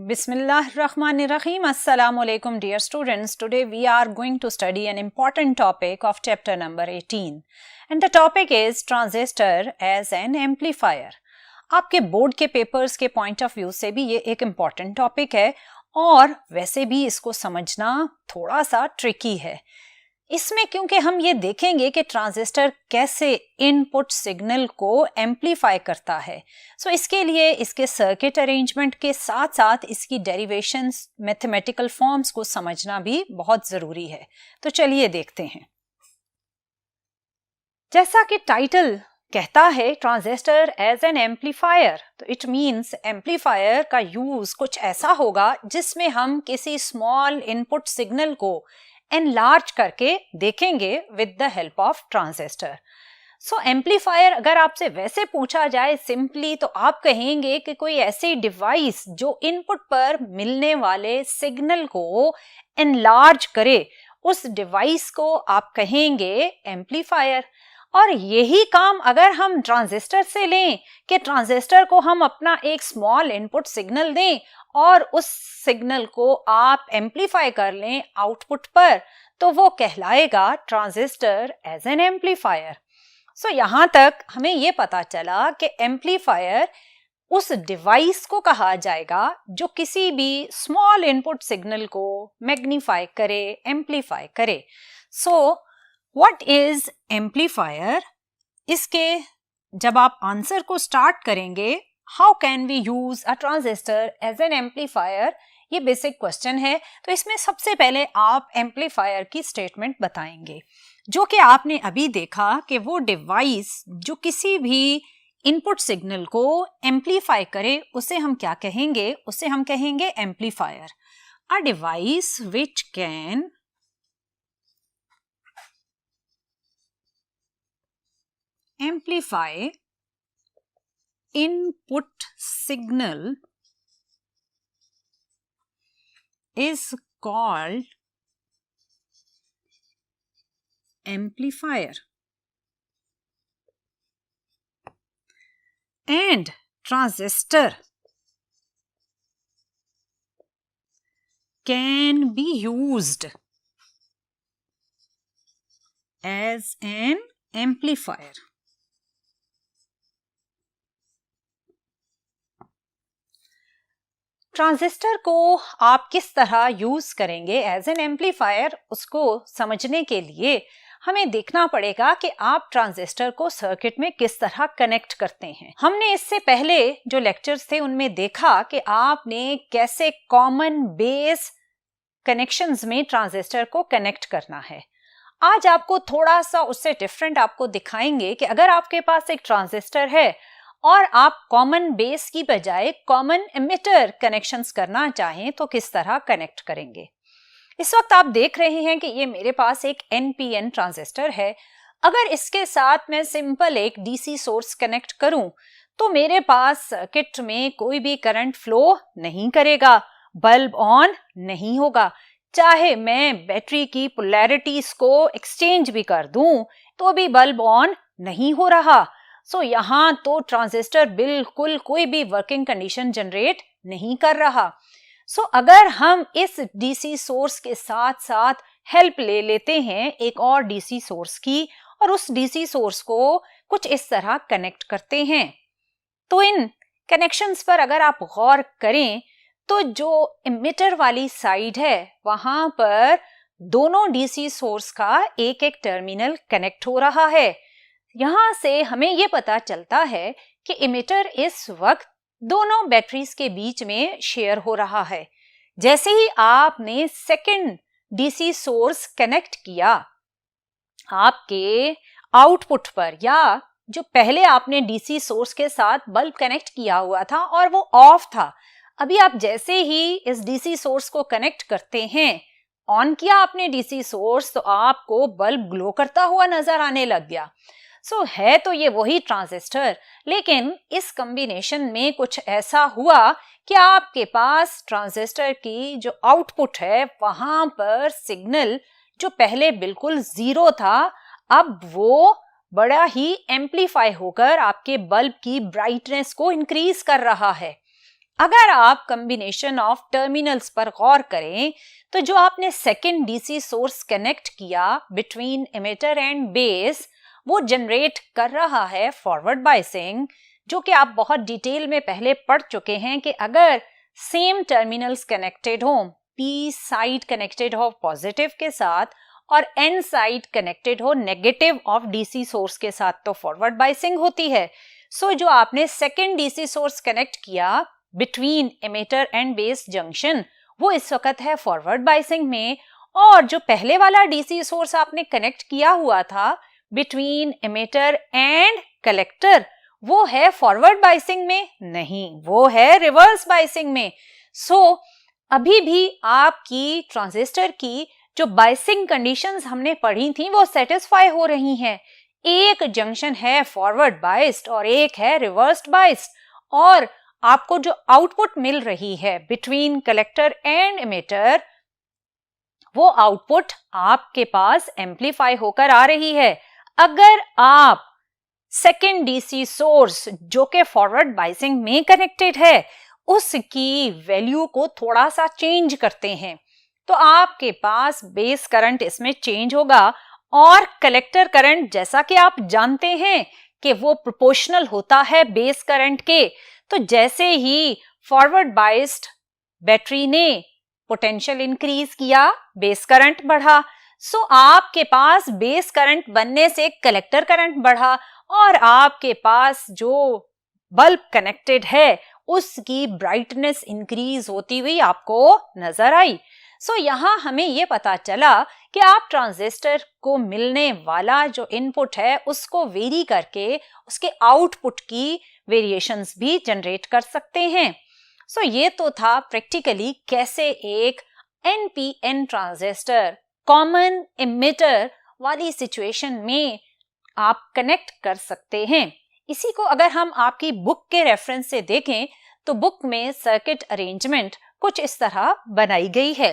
Bismillahirrahmanirrahim. Assalamu alaikum dear students. Today we are going to study an important topic of chapter number 18 and the topic is transistor as an amplifier. आपके board के papers के point of view से भी ये एक important topic है और वैसे भी इसको समझना थोड़ा सा ट्रिकी है. इसमें क्योंकि हम ये देखेंगे कि ट्रांजिस्टर कैसे इनपुट सिग्नल को एम्पलीफाई करता है. सो इसके लिए इसके सर्किट अरेंजमेंट के साथ साथ इसकी डेरिवेशंस, मैथमेटिकल फॉर्म्स को समझना भी बहुत ज़रूरी है. तो चलिए देखते हैं. जैसा कि टाइटल कहता है ट्रांजिस्टर एज एन एम्पलीफायर, तो इट मीन्स एम्पलीफायर का यूज़ कुछ ऐसा होगा जिसमें हम किसी स्मॉल इनपुट सिग्नल को एनलार्ज करके देखेंगे with the help of transistor. So amplifier अगर आपसे वैसे पूछा जाए सिंपली तो आप कहेंगे कि कोई ऐसी डिवाइस जो इनपुट पर मिलने वाले सिग्नल को एनलार्ज करे, उस डिवाइस को आप कहेंगे एम्पलीफायर. और यही काम अगर हम ट्रांजिस्टर से लें कि ट्रांजिस्टर को हम अपना एक स्मॉल इनपुट सिग्नल दें और उस सिग्नल को आप एम्पलीफाई कर लें आउटपुट पर, तो वो कहलाएगा ट्रांजिस्टर एज एन एम्पलीफायर. सो यहाँ तक हमें ये पता चला कि एम्पलीफायर उस डिवाइस को कहा जाएगा जो किसी भी स्मॉल इनपुट सिग्नल को मैग्नीफाई करे, एम्पलीफाई करे. So what is amplifier? इसके जब आप आंसर को स्टार्ट करेंगे, how can we use a transistor as an amplifier, ये बेसिक क्वेश्चन है. तो इसमें सबसे पहले आप एम्पलीफायर की स्टेटमेंट बताएंगे जो कि आपने अभी देखा कि वो डिवाइस जो किसी भी इनपुट सिग्नल को एम्पलीफाई करे उसे हम क्या कहेंगे? उसे हम कहेंगे amplifier. A device which can amplify input signal is called amplifier. And transistor can be used as an amplifier. Transistor को आप किस तरह यूज करेंगे एज एन एम्पलीफायर, उसको समझने के लिए हमें देखना पड़ेगा कि आप ट्रांजिस्टर को सर्किट में किस तरह कनेक्ट करते हैं. हमने इससे पहले जो लेक्चर्स थे उनमें देखा कि आपने कैसे कॉमन बेस कनेक्शंस में ट्रांजिस्टर को कनेक्ट करना है. आज आपको थोड़ा सा उससे डिफरेंट आपको दिखाएंगे कि अगर आपके पास एक ट्रांजिस्टर है और आप कॉमन बेस की बजाय कॉमन एमिटर कनेक्शंस करना चाहें तो किस तरह कनेक्ट करेंगे. इस वक्त आप देख रहे हैं कि ये मेरे पास एक NPN ट्रांजिस्टर है. अगर इसके साथ मैं सिंपल एक DC सोर्स कनेक्ट करूं तो मेरे पास सर्किट में कोई भी करंट फ्लो नहीं करेगा, बल्ब ऑन नहीं होगा. चाहे मैं बैटरी की पोलैरिटीज को एक्सचेंज भी कर दूं तो भी बल्ब ऑन नहीं हो रहा. सो यहाँ तो ट्रांजिस्टर बिल्कुल कोई भी वर्किंग कंडीशन जनरेट नहीं कर रहा. सो अगर हम इस DC सोर्स के साथ साथ हेल्प ले लेते हैं एक और DC सोर्स की और उस DC सोर्स को कुछ इस तरह कनेक्ट करते हैं, तो इन कनेक्शंस पर अगर आप गौर करें तो जो एमिटर वाली साइड है वहां पर दोनों DC सोर्स का एक एक टर्मिनल कनेक्ट हो रहा है. यहां से हमें यह पता चलता है कि इमिटर इस वक्त दोनों बैटरीज के बीच में शेयर हो रहा है. जैसे ही आपने सेकंड DC सोर्स कनेक्ट किया, आपके आउटपुट पर या जो पहले आपने DC सोर्स के साथ बल्ब कनेक्ट किया हुआ था और वो ऑफ था, अभी आप जैसे ही इस DC सोर्स को कनेक्ट करते हैं, ऑन किया आपने DC सोर्स, तो आपको बल्ब ग्लो करता हुआ नजर आने लग गया. सो है तो ये वही ट्रांजिस्टर, लेकिन इस कॉम्बिनेशन में कुछ ऐसा हुआ कि आपके पास ट्रांजिस्टर की जो आउटपुट है वहां पर सिग्नल जो पहले बिल्कुल जीरो था, अब वो बड़ा ही एम्पलीफाई होकर आपके बल्ब की ब्राइटनेस को इंक्रीज कर रहा है. अगर आप कॉम्बिनेशन ऑफ टर्मिनल्स पर गौर करें तो जो आपने सेकेंड डीसी सोर्स कनेक्ट किया बिटवीन एमिटर एंड बेस, वो जनरेट कर रहा है फॉरवर्ड बायसिंग, जो कि आप बहुत डिटेल में पहले पढ़ चुके हैं कि अगर सेम टर्मिनल्स कनेक्टेड हो, पी साइड कनेक्टेड हो पॉजिटिव के साथ और एन साइड कनेक्टेड हो नेगेटिव ऑफ डीसी सोर्स के साथ, तो फॉरवर्ड बायसिंग होती है। सो जो आपने सेकेंड डीसी सोर्स कनेक्ट किया between emitter and base junction, वो इस वक्त है फॉरवर्ड बायसिंग में, और जो पहले वाला डीसी सोर्स आपने कनेक्ट किया हुआ था बिटवीन एमिटर एंड कलेक्टर, वो है फॉरवर्ड बायसिंग में नहीं, वो है रिवर्स बायसिंग में। सो अभी भी आपकी ट्रांजिस्टर की जो बायसिंग कंडीशंस हमने पढ़ी थी वो सेटिस्फाई हो रही हैं। एक जंक्शन है फॉरवर्ड बायस्ड और एक है रिवर्स्ड बायस्ड, और आपको जो आउटपुट मिल रही है बिटवीन कलेक्टर एंड एमिटर, वो आउटपुट आपके पास एम्पलीफाई होकर आ रही है। अगर आप सेकेंड डीसी सोर्स जो कि फॉरवर्ड बायसिंग में कनेक्टेड है उसकी वैल्यू को थोड़ा सा चेंज करते हैं तो आपके पास बेस करंट इसमें चेंज होगा, और कलेक्टर करंट जैसा कि आप जानते हैं कि वो प्रोपोर्शनल होता है बेस करंट के। तो जैसे ही फॉरवर्ड बायस्ड बैटरी ने पोटेंशियल इंक्रीज किया, बेस करंट बढ़ा। सो आपके पास बेस करंट बनने से कलेक्टर करंट बढ़ा और आपके पास जो बल्ब कनेक्टेड है उसकी ब्राइटनेस इंक्रीज होती हुई आपको नजर आई। सो यहाँ हमें ये पता चला कि आप ट्रांजिस्टर को मिलने वाला जो इनपुट है उसको वेरी करके उसके आउटपुट की वेरिएशंस भी जनरेट कर सकते हैं। सो ये तो था प्रैक्टिकली कैसे एक एनपीएन ट्रांजिस्टर कॉमन एमिटर वाली सिचुएशन में आप कनेक्ट कर सकते हैं। इसी को अगर हम आपकी बुक के रेफरेंस से देखें तो बुक में सर्किट अरेंजमेंट कुछ इस तरह बनाई गई है।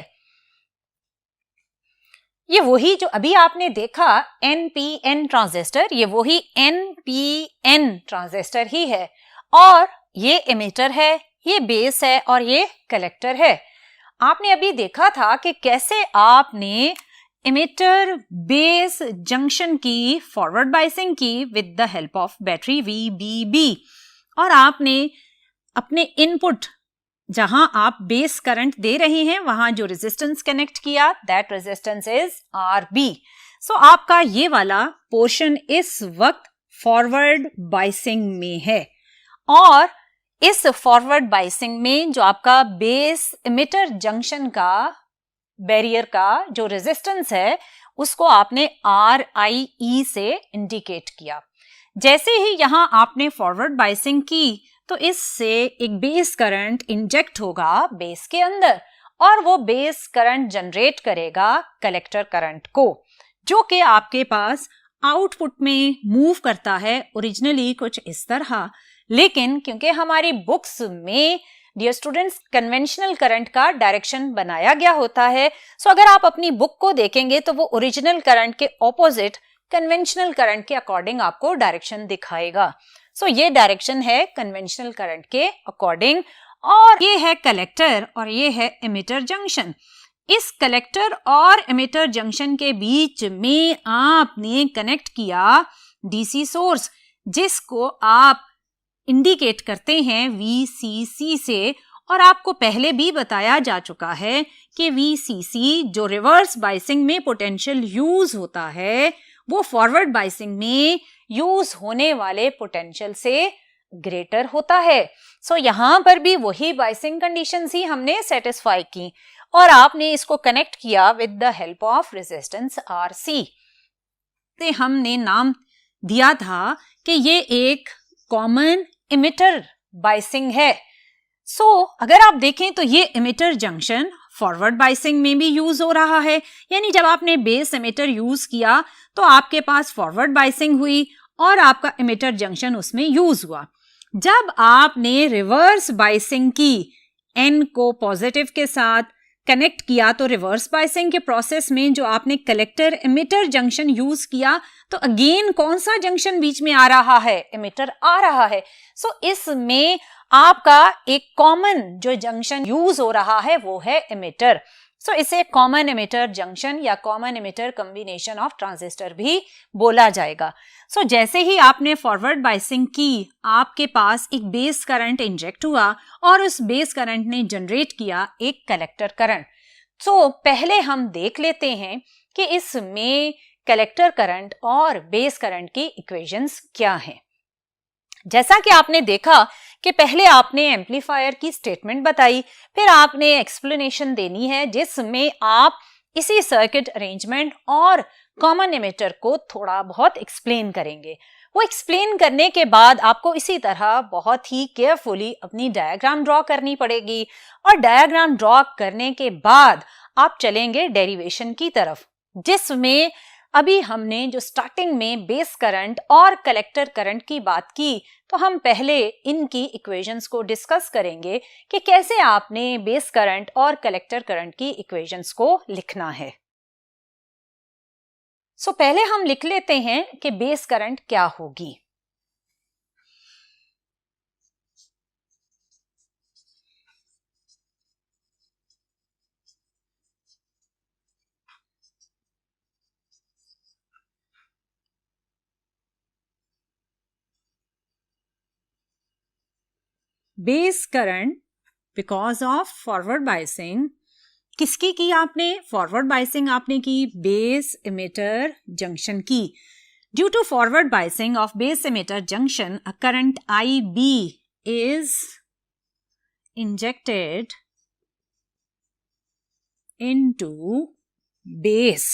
ये वही जो अभी आपने देखा एनपीएन ट्रांजिस्टर, ये वही एनपीएन ट्रांजिस्टर ही है, और ये एमिटर है, ये बेस है और ये कलेक्टर है। आपने अभी देखा था कि कैसे आपने एमिटर बेस जंक्शन की फॉरवर्ड बायसिंग की with the help of battery VBB, और आपने अपने इनपुट जहां आप बेस करंट दे रहे हैं वहां जो रेजिस्टेंस कनेक्ट किया, दैट रेजिस्टेंस इज RB। सो आपका ये वाला पोर्शन इस वक्त फॉरवर्ड बायसिंग में है, और इस फॉरवर्ड बायसिंग में जो आपका बेस एमिटर जंक्शन का बैरियर का जो रेजिस्टेंस है उसको आपने RIE से इंडिकेट किया। जैसे ही यहां आपने फॉरवर्ड बायसिंग की तो इससे एक बेस करंट इंजेक्ट होगा बेस के अंदर, और वो बेस करंट जनरेट करेगा कलेक्टर करंट को, जो कि आपके पास आउटपुट में मूव करता है ओरिजिनली कुछ इस तरह। लेकिन क्योंकि हमारी बुक्स में डियर स्टूडेंट्स कन्वेंशनल करंट का डायरेक्शन बनाया गया होता है, सो अगर आप अपनी बुक को देखेंगे तो वो ओरिजिनल करंट के ऑपोजिट कन्वेंशनल करंट के अकॉर्डिंग आपको डायरेक्शन दिखाएगा। सो ये डायरेक्शन है कन्वेंशनल करंट के अकॉर्डिंग, और ये है कलेक्टर और ये है एमिटर जंक्शन। इस कलेक्टर और एमिटर जंक्शन के बीच में आपने कनेक्ट किया डीसी सोर्स, जिसको आप इंडिकेट करते हैं VCC से, और आपको पहले भी बताया जा चुका है कि VCC जो रिवर्स बायसिंग में पोटेंशियल यूज होता है वो फॉरवर्ड बायसिंग में यूज होने वाले पोटेंशियल से ग्रेटर होता है। सो यहां पर भी वही बायसिंग कंडीशंस ही हमने सेटिस्फाई की, और आपने इसको कनेक्ट किया with the help of resistance RC। तो हमने नाम दिया था कि ये एक कॉमन एमिटर बायसिंग है। सो अगर आप देखें तो ये एमिटर जंक्शन फॉरवर्ड बायसिंग में भी यूज हो रहा है, यानी जब आपने बेस एमिटर यूज किया तो आपके पास फॉरवर्ड बायसिंग हुई और आपका एमिटर जंक्शन उसमें यूज हुआ। जब आपने रिवर्स बायसिंग की, N को पॉजिटिव के साथ, कनेक्ट किया तो रिवर्स बायसिंग के प्रोसेस में जो आपने कलेक्टर एमिटर जंक्शन यूज किया तो अगेन कौन सा जंक्शन बीच में आ रहा है, एमिटर आ रहा है। सो इसमें आपका एक कॉमन जो जंक्शन यूज हो रहा है वो है एमिटर। सो इसे कॉमन एमिटर जंक्शन या common emitter combination of transistor भी बोला जाएगा। सो जैसे ही आपने फॉरवर्ड बायसिंग की, आपके पास एक बेस करंट इंजेक्ट हुआ और उस बेस करंट ने जनरेट किया एक कलेक्टर करंट। सो पहले हम देख लेते हैं कि इसमें कलेक्टर करंट और बेस करंट की इक्वेशंस क्या हैं। जैसा कि आपने देखा कि पहले आपने एम्पलीफायर की स्टेटमेंट बताई, फिर आपने एक्सप्लेनेशन देनी है जिसमें आप इसी सर्किट अरेंजमेंट और कॉमन एमिटर को थोड़ा बहुत एक्सप्लेन करेंगे। वो एक्सप्लेन करने के बाद आपको इसी तरह बहुत ही केयरफुली अपनी डायग्राम ड्रॉ करनी पड़ेगी और डायग्राम ड्रॉ करने के बाद आप चलेंगे डेरिवेशन की तरफ, जिसमें अभी हमने जो स्टार्टिंग में बेस करंट और कलेक्टर करंट की बात की, तो हम पहले इनकी इक्वेशंस को डिस्कस करेंगे कि कैसे आपने बेस करंट और कलेक्टर करंट की इक्वेशंस को लिखना है। सो पहले हम लिख लेते हैं कि बेस करंट क्या होगी। Base current because of forward biasing किसकी की आपने? फॉरवर्ड बायसिंग आपने की बेस एमिटर जंक्शन की। Due to forward biasing of base emitter junction, a current IB is injected into base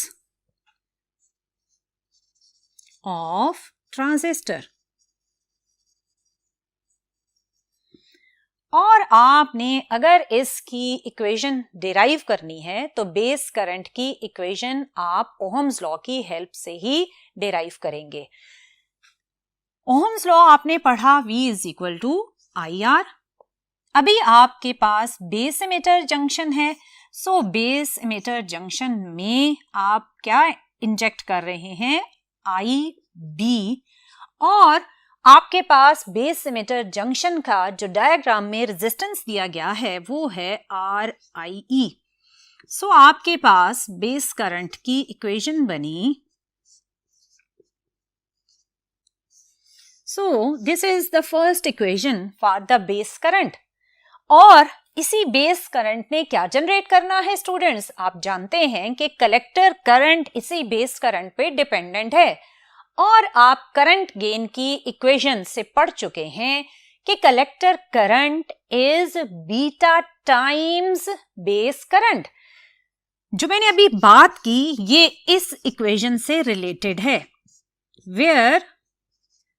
of transistor। और आपने अगर इसकी इक्वेशन डिराइव करनी है तो बेस करंट की इक्वेशन आप ओहम्स लॉ की हेल्प से ही डिराइव करेंगे। ओहम्स लॉ आपने पढ़ा V is equal to IR। अभी आपके पास बेस एमिटर जंक्शन है, सो बेस एमिटर जंक्शन में आप क्या इंजेक्ट कर रहे हैं? IB। और आपके पास बेस एमिटर जंक्शन का जो डायग्राम में रेजिस्टेंस दिया गया है वो है RIE। सो आपके पास बेस करंट की इक्वेशन बनी। सो this is the first equation for the base current. और इसी बेस करंट ने क्या जनरेट करना है स्टूडेंट्स? आप जानते हैं कि कलेक्टर करंट इसी बेस करंट पे डिपेंडेंट है और आप करंट गेन की इक्वेशन से पढ़ चुके हैं कि collector current is beta times base current. जो मैंने अभी बात की ये इस इक्वेशन से रिलेटेड है, where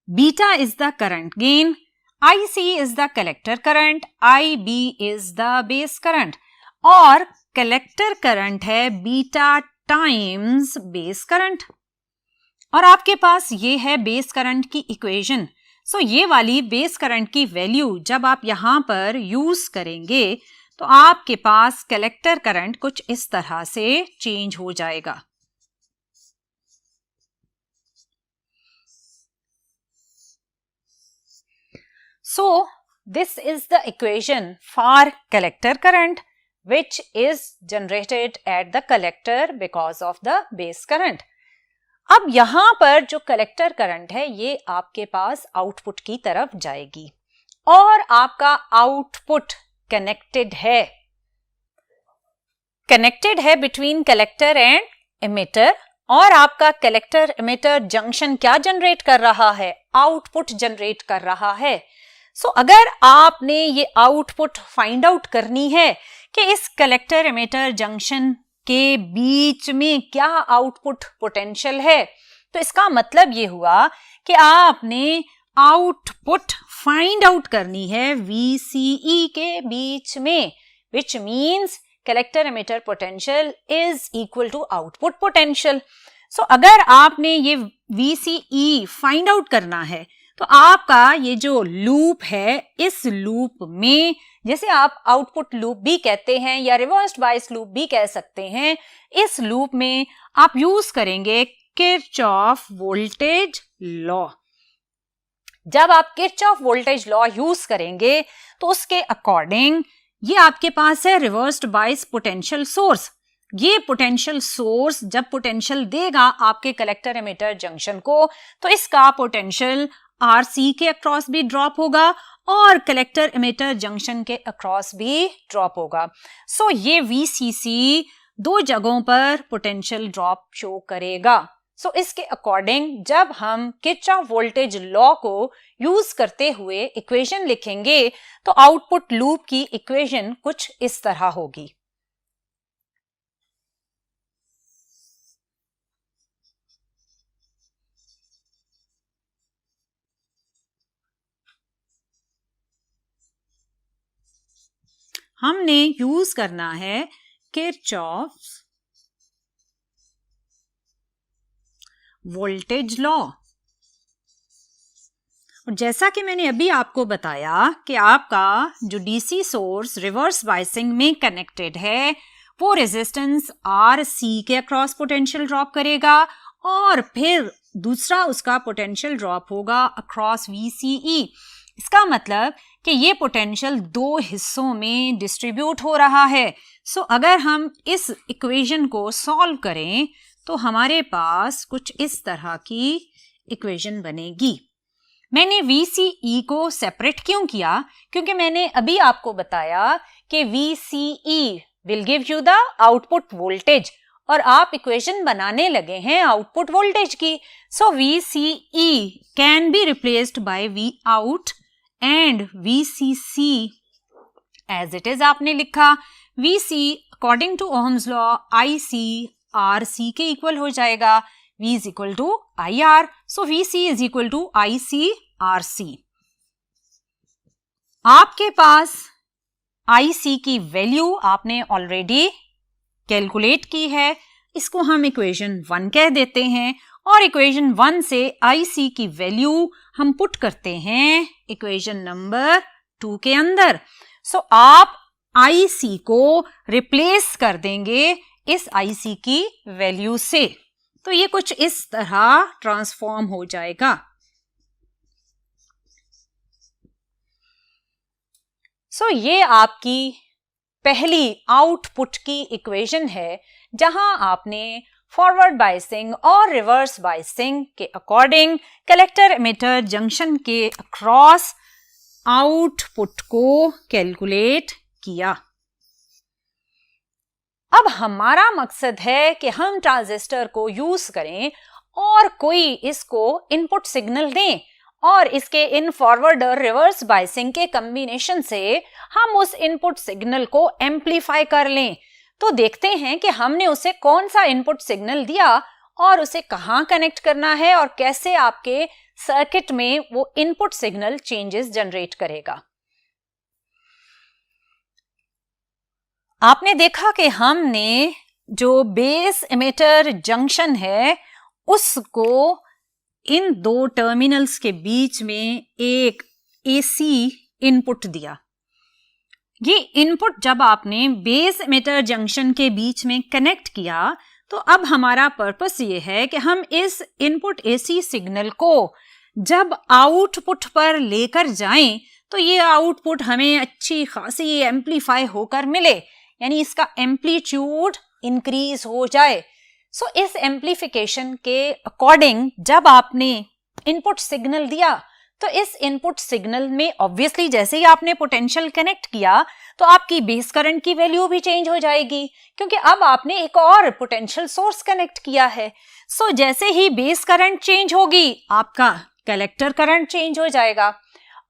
beta is the current gain, IC is the collector current, IB is the base current और कलेक्टर करंट है बीटा टाइम्स बेस करंट। और आपके पास ये है बेस करंट की इक्वेशन। सो ये वाली बेस करंट की वैल्यू जब आप यहां पर यूज करेंगे तो आपके पास कलेक्टर करंट कुछ इस तरह से चेंज हो जाएगा। So this is the equation for collector current which is generated at the collector because of the base current। अब यहां पर जो कलेक्टर करंट है ये आपके पास आउटपुट की तरफ जाएगी और आपका आउटपुट कनेक्टेड है बिटवीन कलेक्टर एंड एमिटर। और आपका कलेक्टर एमिटर जंक्शन क्या जनरेट कर रहा है? आउटपुट जनरेट कर रहा है। सो अगर आपने ये आउटपुट फाइंड आउट करनी है कि इस कलेक्टर एमिटर जंक्शन के बीच में क्या आउटपुट पोटेंशियल है, तो इसका मतलब ये हुआ कि आपने आउटपुट फाइंड आउट करनी है VCE के बीच में, which means collector emitter potential is equal to output potential. So अगर आपने ये VCE फाइंड आउट करना है तो आपका ये जो लूप है, इस लूप में जैसे आप आउटपुट लूप भी कहते हैं या रिवर्स्ड बायस लूप भी कह सकते हैं, इस लूप में आप यूज करेंगे किरचॉफ वोल्टेज लॉ। जब आप किरचॉफ वोल्टेज लॉ यूज करेंगे तो उसके अकॉर्डिंग ये आपके पास है रिवर्स्ड बायस पोटेंशियल सोर्स। ये पोटेंशियल सोर्स जब पोटेंशियल देगा आपके कलेक्टर एमिटर जंक्शन को, तो इसका पोटेंशियल आरसी के अक्रॉस भी ड्रॉप होगा और कलेक्टर एमिटर जंक्शन के अक्रॉस भी ड्रॉप होगा। सो ये वीसीसी दो जगहों पर पोटेंशियल ड्रॉप शो करेगा। सो इसके अकॉर्डिंग जब हम किरचॉफ वोल्टेज लॉ को यूज करते हुए इक्वेशन लिखेंगे तो आउटपुट लूप की इक्वेशन कुछ इस तरह होगी। हमने यूज करना है किरचॉफ वोल्टेज लॉ। और जैसा कि मैंने अभी आपको बताया कि आपका जो डीसी सोर्स रिवर्स बायसिंग में कनेक्टेड है वो रेजिस्टेंस आरसी के अक्रॉस पोटेंशियल ड्रॉप करेगा और फिर दूसरा उसका पोटेंशियल ड्रॉप होगा अक्रॉस वीसीई। इसका मतलब कि ये पोटेंशियल दो हिस्सों में डिस्ट्रीब्यूट हो रहा है। सो अगर हम इस इक्वेशन को सॉल्व करें तो हमारे पास कुछ इस तरह की इक्वेशन बनेगी। मैंने VCE को सेपरेट क्यों किया? क्योंकि मैंने अभी आपको बताया कि VCE will give you the output voltage और आप इक्वेशन बनाने लगे हैं आउटपुट वोल्टेज की। So VCE can be replaced by Vout and VCC as it is आपने लिखा। VC according to Ohm's law IC RC के इक्वल हो जाएगा। V is equal to IR. So VC is equal to IC RC. आपके पास IC की value आपने already calculate की है, इसको हम इक्वेशन 1 कह देते हैं और इक्वेशन 1 से IC की वैल्यू हम पुट करते हैं इक्वेशन नंबर 2 के अंदर। सो आप IC को रिप्लेस कर देंगे इस IC की वैल्यू से, तो ये कुछ इस तरह ट्रांसफॉर्म हो जाएगा। सो ये आपकी पहली आउटपुट की इक्वेशन है जहां आपने फॉरवर्ड बायसिंग और रिवर्स बायसिंग के अकॉर्डिंग कलेक्टर एमिटर जंक्शन के अक्रॉस आउटपुट को कैलकुलेट किया। अब हमारा मकसद है कि हम ट्रांजिस्टर को यूज करें और कोई इसको इनपुट सिग्नल दें और इसके इन फॉरवर्ड और रिवर्स बायसिंग के कॉम्बिनेशन से हम उस इनपुट सिग्नल को एम्पलीफाई कर लें। तो देखते हैं कि हमने उसे कौन सा इनपुट सिग्नल दिया और उसे कहां कनेक्ट करना है और कैसे आपके सर्किट में वो इनपुट सिग्नल चेंजेस जनरेट करेगा। आपने देखा कि हमने जो बेस एमिटर जंक्शन है उसको इन दो टर्मिनल्स के बीच में एक AC इनपुट दिया। ये इनपुट जब आपने बेस एमिटर जंक्शन के बीच में कनेक्ट किया तो अब हमारा पर्पस ये है कि हम इस इनपुट AC सिग्नल को जब आउटपुट पर लेकर जाएं तो ये आउटपुट हमें अच्छी खासी एम्पलीफाई होकर मिले, यानी इसका एम्पलीट्यूड इंक्रीज हो जाए। सो इस एम्पलीफिकेशन के अकॉर्डिंग जब आपने इनपुट सिग्नल दिया तो इस इनपुट सिग्नल में ऑब्वियसली जैसे ही आपने पोटेंशियल कनेक्ट किया तो आपकी बेस करंट की वैल्यू भी चेंज हो जाएगी, क्योंकि अब आपने एक और पोटेंशियल सोर्स कनेक्ट किया है। सो जैसे ही बेस करंट चेंज होगी आपका कलेक्टर करंट चेंज हो जाएगा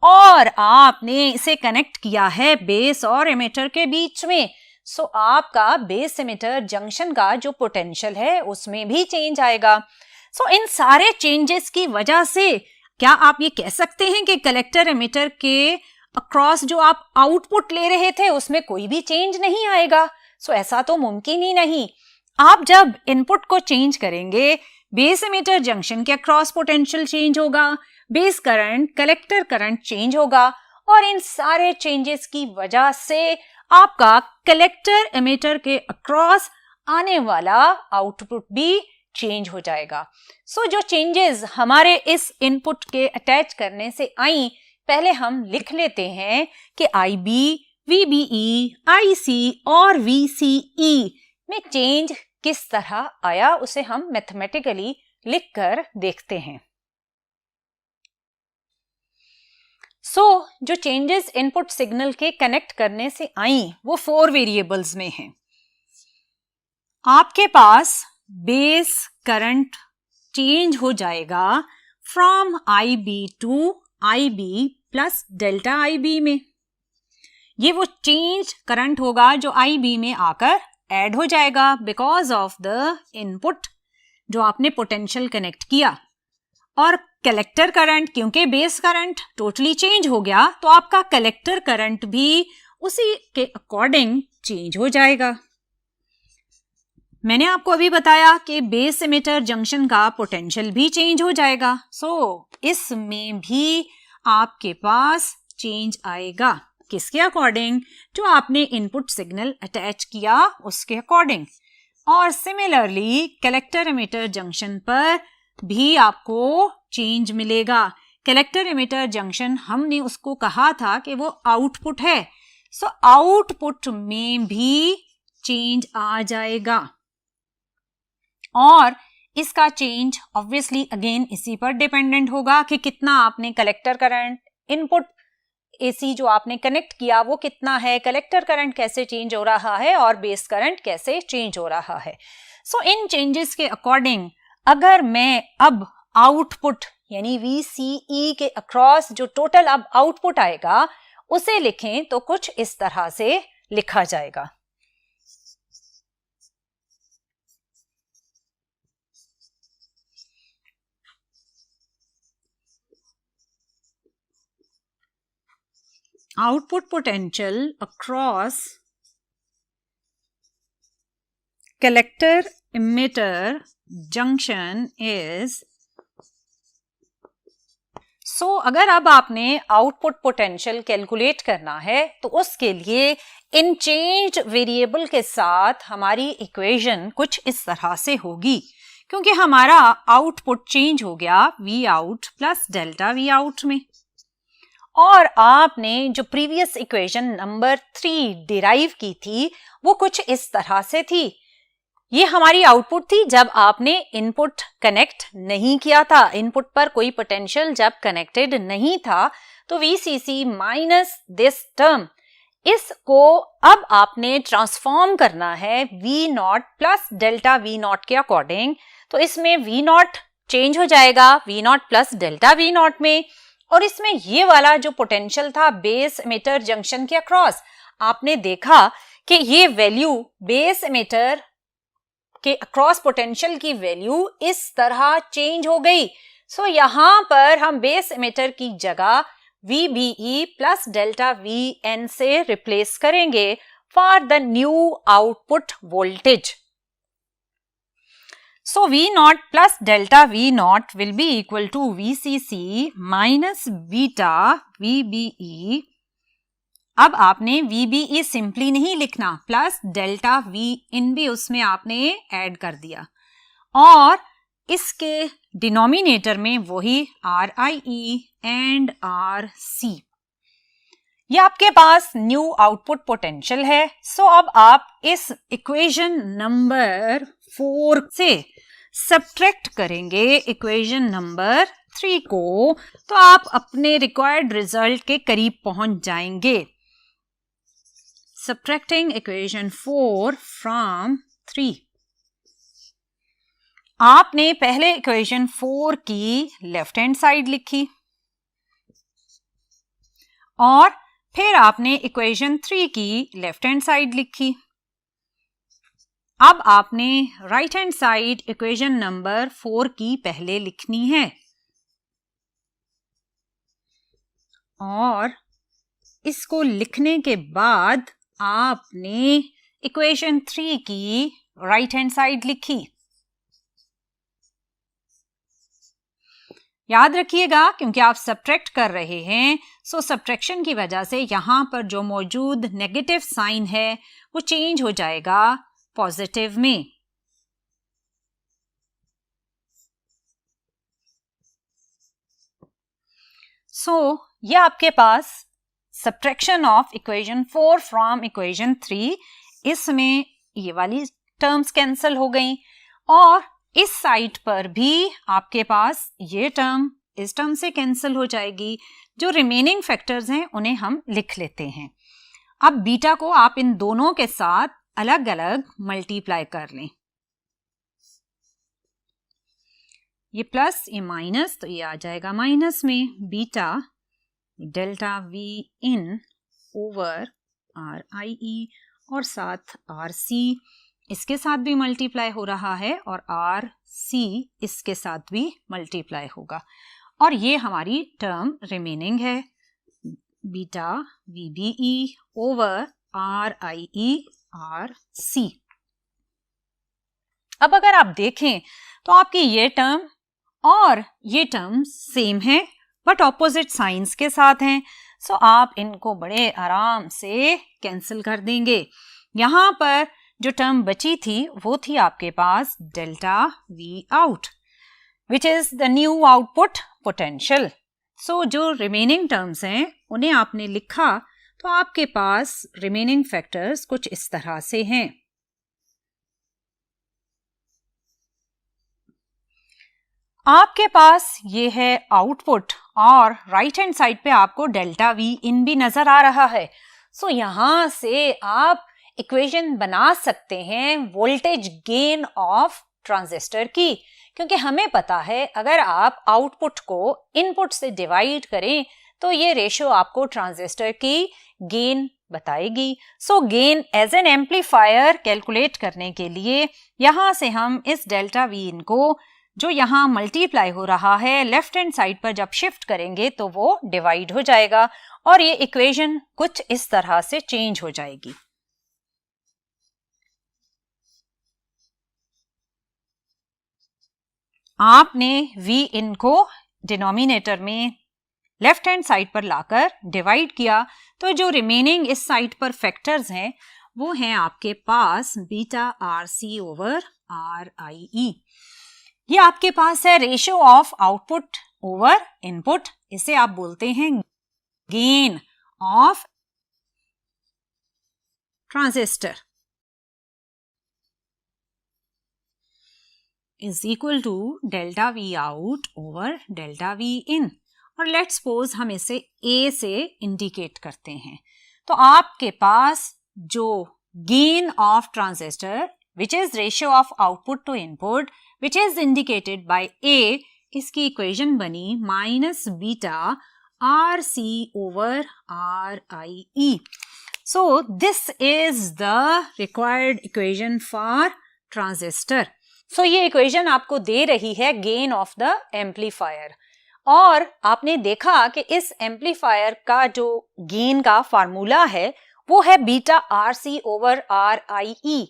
और आपने इसे कनेक्ट किया है बेस और एमिटर के बीच में। सो आपका बेस एमिटर जंक्शन का जो पोटेंशियल है उसमें भी चेंज आएगा। सो इन सारे चेंजेस की वजह से क्या आप ये कह सकते हैं कि कलेक्टर एमिटर के अक्रॉस जो आप आउटपुट ले रहे थे उसमें कोई भी चेंज नहीं आएगा? सो ऐसा तो मुमकिन ही नहीं। आप जब इनपुट को चेंज करेंगे बेस एमिटर जंक्शन के अक्रॉस पोटेंशियल चेंज होगा, base current, collector current change होगा और इन सारे चेंजेस की वजह से आपका कलेक्टर एमिटर के अक्रॉस आने वाला आउटपुट भी चेंज हो जाएगा। सो जो चेंजेस हमारे इस इनपुट के अटैच करने से आई, पहले हम लिख लेते हैं कि IB, VBE, IC और VCE में चेंज किस तरह आया, उसे हम मैथमेटिकली लिखकर देखते हैं। जो चेंजेस इनपुट सिग्नल के कनेक्ट करने से आई वो 4 वेरिएबल्स में हैं। आपके पास बेस करंट चेंज हो जाएगा from IB to IB plus delta IB में। ये वो चेंज करंट होगा जो IB में आकर ऐड हो जाएगा बिकॉज ऑफ द इनपुट जो आपने पोटेंशियल कनेक्ट किया। और कलेक्टर करंट, क्योंकि बेस करंट टोटली चेंज हो गया तो आपका कलेक्टर करंट भी उसी के अकॉर्डिंग चेंज हो जाएगा। मैंने आपको अभी बताया कि बेस एमिटर जंक्शन का पोटेंशियल भी चेंज हो जाएगा। इसमें भी आपके पास चेंज आएगा। किसके अकॉर्डिंग? जो आपने इनपुट सिग्नल अटैच किया उसके अकॉर्डिंग। और सिमिलरली कलेक्टर एमिटर जंक्शन पर भी आपको चेंज मिलेगा। कलेक्टर एमिटर जंक्शन हमने उसको कहा था कि वो आउटपुट है, आउटपुट में भी चेंज आ जाएगा। और इसका चेंज ऑब्वियसली अगेन इसी पर डिपेंडेंट होगा कि कितना आपने कलेक्टर करंट, इनपुट AC जो आपने कनेक्ट किया वो कितना है, कलेक्टर करंट कैसे चेंज हो रहा है और बेस करंट कैसे चेंज हो रहा है। इन चेंजेस के अकॉर्डिंग अगर मैं अब आउटपुट यानी VCE के अक्रॉस जो टोटल अब आउटपुट आएगा उसे लिखें तो कुछ इस तरह से लिखा जाएगा। Output potential across collector emitter junction is अगर अब आपने आउटपुट पोटेंशियल कैलकुलेट करना है तो उसके लिए इन चेंज वेरिएबल के साथ हमारी इक्वेशन कुछ इस तरह से होगी, क्योंकि हमारा आउटपुट चेंज हो गया V out plus delta V out में। और आपने जो प्रीवियस इक्वेशन नंबर 3 डिराइव की थी वो कुछ इस तरह से थी। ये हमारी आउटपुट थी जब आपने इनपुट कनेक्ट नहीं किया था, इनपुट पर कोई पोटेंशियल जब कनेक्टेड नहीं था, तो VCC माइनस दिस टर्म, इसको अब आपने ट्रांसफॉर्म करना है V not plus delta V not के अकॉर्डिंग। तो इसमें V नॉट चेंज हो जाएगा V not plus delta V not में, और इसमें ये वाला जो पोटेंशियल था बेस एमिटर जंक्शन के अक्रॉस, आपने देखा कि ये वैल्यू बेस एमिटर के अक्रॉस पोटेंशियल की वैल्यू इस तरह चेंज हो गई। यहां पर हम बेस एमिटर की जगह VBE प्लस डेल्टा VN से रिप्लेस करेंगे for the new output voltage. V naught plus delta V naught will be equal to VCC minus beta VBE। अब आपने VBE सिंपली नहीं लिखना, प्लस डेल्टा VIN भी उसमें आपने ऐड कर दिया, और इसके डिनोमिनेटर में वही RIE एंड RC। ये आपके पास न्यू आउटपुट पोटेंशियल है। अब आप इस इक्वेशन नंबर 4 से सब्ट्रैक्ट करेंगे इक्वेशन नंबर 3 को, तो आप अपने रिक्वायर्ड रिजल्ट के करीब पहुंच जाएंगे। Subtracting equation 4 from 3, आपने पहले इक्वेशन 4 की लेफ्ट हैंड साइड लिखी और फिर आपने इक्वेशन 3 की लेफ्ट हैंड साइड लिखी। अब आपने right hand side equation number 4 की पहले लिखनी है और इसको लिखने के बाद आपने इक्वेशन 3 की राइट हैंड साइड लिखी। याद रखिएगा क्योंकि आप सब्ट्रैक्ट कर रहे हैं, सो सब्ट्रैक्शन की वजह से यहाँ पर जो मौजूद नेगेटिव साइन है वो चेंज हो जाएगा पॉजिटिव में। ये आपके पास subtraction of equation 4 from equation 3, इसमें ये वाली टर्म्स कैंसिल हो गई और इस साइड पर भी आपके पास ये टर्म इस टर्म से कैंसिल हो जाएगी। जो रिमेनिंग फैक्टर्स हैं उन्हें हम लिख लेते हैं। अब बीटा को आप इन दोनों के साथ अलग अलग मल्टीप्लाई कर लें। ये प्लस ये माइनस, तो ये आ जाएगा माइनस में। Beta delta V in over R I E और साथ आर सी इसके साथ भी मल्टीप्लाई हो रहा है और आर सी इसके साथ भी मल्टीप्लाई होगा और ये हमारी टर्म रिमेनिंग है, beta V B E over R I E R C. अब अगर आप देखें तो आपकी ये टर्म और ये टर्म सेम है बट ऑपोजिट साइंस के साथ हैं, सो आप इनको बड़े आराम से कैंसिल कर देंगे। यहां पर जो टर्म बची थी वो थी आपके पास delta V out which is the new output potential. So जो रिमेनिंग टर्म्स हैं उन्हें आपने लिखा तो आपके पास रिमेनिंग फैक्टर्स कुछ इस तरह से हैं। आपके पास ये है आउटपुट और राइट हैंड साइड पे आपको डेल्टा वी इन भी नजर आ रहा है। सो यहां से आप इक्वेशन बना सकते हैं वोल्टेज गेन ऑफ ट्रांजिस्टर की, क्योंकि हमें पता है अगर आप आउटपुट को इनपुट से डिवाइड करें तो ये रेशियो आपको ट्रांजिस्टर की गेन बताएगी। So gain as an amplifier calculate करने के लिए यहां से हम इस डेल्टा वी इन को जो यहां मल्टीप्लाई हो रहा है लेफ्ट हैंड साइड पर जब शिफ्ट करेंगे तो वो डिवाइड हो जाएगा और ये इक्वेशन कुछ इस तरह से चेंज हो जाएगी। आपने v इन को डिनोमिनेटर में लेफ्ट हैंड साइड पर लाकर डिवाइड किया तो जो रिमेनिंग इस साइड पर फैक्टर्स हैं वो हैं आपके पास beta R C over R I E. ये आपके पास है ratio of output over input, इसे आप बोलते हैं gain of transistor is equal to delta V out over delta V in और लेट्स सपोज हम इसे A से इंडिकेट करते हैं। तो आपके पास जो gain of transistor which is ratio of output to input which is indicated by A, इसकी इक्वेशन बनी minus beta R C over R I E. So this is the required equation for transistor. So ये equation आपको दे रही है gain of the amplifier और आपने देखा कि इस एम्पलीफायर का जो गेन का फार्मूला है वो है beta R C over R I E.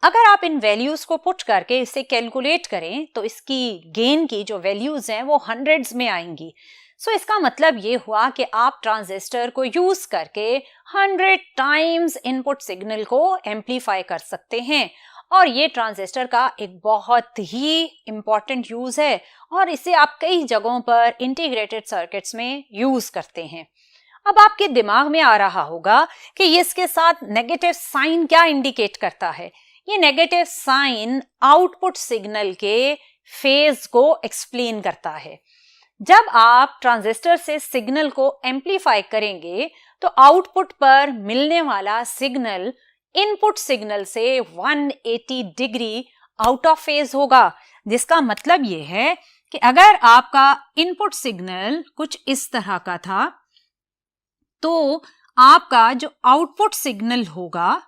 अगर आप इन वैल्यूज को पुट करके इसे कैलकुलेट करें तो इसकी गेन की जो वैल्यूज हैं वो हंड्रेड्स में आएंगी। सो इसका मतलब ये हुआ कि आप ट्रांजिस्टर को यूज करके 100 टाइम्स इनपुट सिग्नल को एम्पलीफाई कर सकते हैं और ये ट्रांजिस्टर का एक बहुत ही इंपॉर्टेंट यूज है और इसे आप कई जगहों पर इंटीग्रेटेड सर्किट्स में यूज करते हैं। अब आपके दिमाग में आ रहा होगा कि इसके साथ नेगेटिव साइन क्या इंडिकेट करता है। ये नेगेटिव साइन आउटपुट सिग्नल के फेज को एक्सप्लेन करता है। जब आप ट्रांजिस्टर से सिग्नल को एम्पलीफाई करेंगे तो आउटपुट पर मिलने वाला सिग्नल इनपुट सिग्नल से 180 डिग्री आउट ऑफ फेज होगा, जिसका मतलब ये है कि अगर आपका इनपुट सिग्नल कुछ इस तरह का था तो आपका जो आउटपुट सिग्नल होगा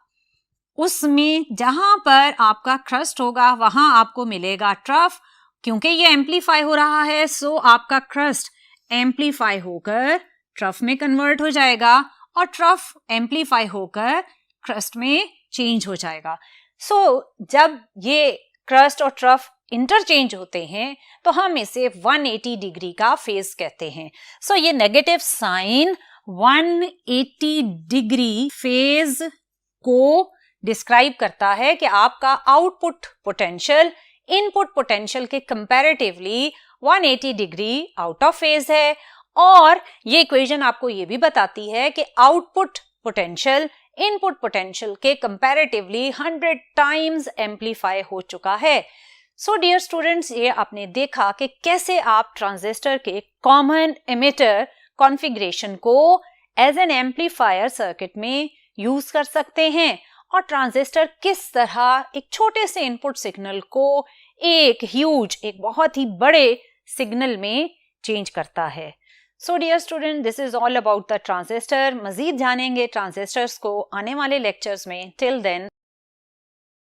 उसमें जहां पर आपका क्रस्ट होगा वहां आपको मिलेगा ट्रफ। क्योंकि ये एम्पलीफाई हो रहा है सो आपका क्रस्ट एम्पलीफाई होकर ट्रफ में कन्वर्ट हो जाएगा और ट्रफ एम्पलीफाई होकर क्रस्ट में चेंज हो जाएगा। सो जब ये क्रस्ट और ट्रफ इंटरचेंज होते हैं तो हम इसे 180 डिग्री का फेज कहते हैं। सो ये नेगेटिव साइन 180 डिग्री फेज को डिस्क्राइब करता है कि आपका आउटपुट पोटेंशियल इनपुट पोटेंशियल के comparatively 180 degree out of phase है। और ये इक्वेशन आपको ये भी बताती है कि आउटपुट पोटेंशियल इनपुट पोटेंशियल के कंपैरेटिवली 100 टाइम्स एम्पलीफाई हो चुका है। सो डियर स्टूडेंट्स, ये आपने देखा कि कैसे आप ट्रांजिस्टर के कॉमन एमिटर कॉन्फ़िगरेशन को एज एन एम्पलीफायर सर्किट में यूज कर सकते हैं और ट्रांजिस्टर किस तरह एक छोटे से इनपुट सिग्नल को एक बहुत ही बड़े सिग्नल में चेंज करता है। So dear student, this is all about the transistor. मजीद जानेंगे ट्रांजिस्टर्स को आने वाले लेक्चर्स में। Till then